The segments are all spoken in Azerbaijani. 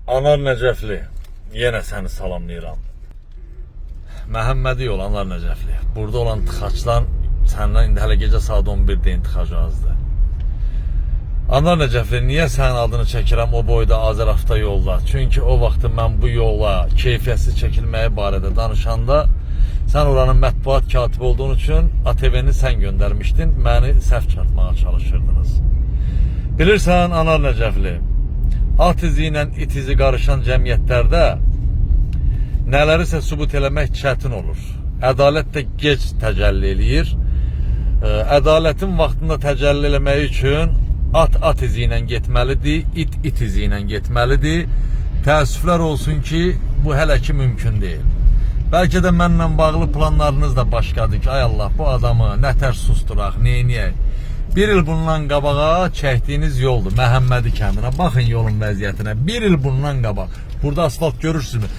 Anar Nəcəfli, yenə səni salamlayıram. Məhəmmədi yol, Anar Nəcəfli. Burada olan tıxaclar səndən indi hələ gecə saat 11-də tıxac azdır. Anar Nəcəfli, niyə sənin adını çəkirəm o boyda Azərafta yolda? Çünki o vaxtı mən bu yola keyfiyyətsiz çəkilməyi barədə danışanda sən oranın mətbuat katibi olduğun üçün ATV-ni sən göndərmişdin, məni səhv çarpmağa çalışırdınız. Bilirsən, Anar Nəcəfli, at izi ilə it izi qarışan cəmiyyətlərdə nələrisə sübut eləmək çətin olur. Ədalət də gec təcəlli eləyir. Ədalətin vaxtında təcəlli eləmək üçün at izi ilə getməlidir, it izi ilə getməlidir. Təəssüflər olsun ki, bu hələ ki mümkün deyil. Bəlkə də mənlə bağlı planlarınız da başqadır ki, ay Allah, bu adamı nətər susturaq, neyniyək? Bir il bundan qabağa çəkdiyiniz yoldur, Məhəmmədi kəndinə. Baxın yolun vəziyyətinə, bir il bundan qabaq. Burada asfalt görürsünüz.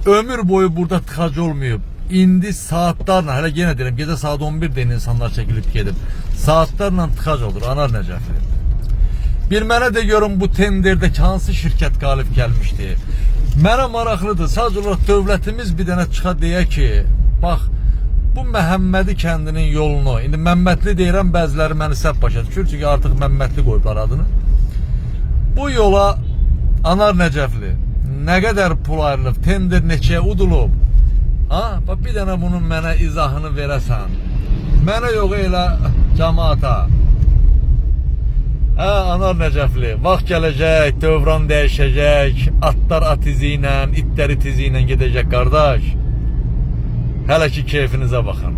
Ömür boyu burada tıxac olmayıb. İndi saatlarla, hələ yenə deyirəm, gecə saat 11-də insanlar çəkilib gedib. Saatlarla tıxac olur, Anar Nəcəfli. Bir mənə də görün bu tenderdə hansı şirkət qalib gəlmişdi. Mənə maraqlıdır, sadəcə olaraq dövlətimiz bir dənə çıxa deyə ki, bax, bu Məhəmmədi kəndinin yolunu, indi Məmmədli deyirəm, bəziləri məni səhv başa düşür, çünki artıq Məmmədli qoyublar adını. Bu yola Anar Nəcəfli nə qədər pul ayrılıb, tender neçəyə udulub, bax bir dənə bunun mənə izahını verəsən. Mənə yox elə cəmaata. Anar Nəcəfli, vaxt gələcək, dövran dəyişəcək, atlar at izi ilə, itlər it izi ilə gedəcək qardaş. Hələ ki keyfinizə baxın.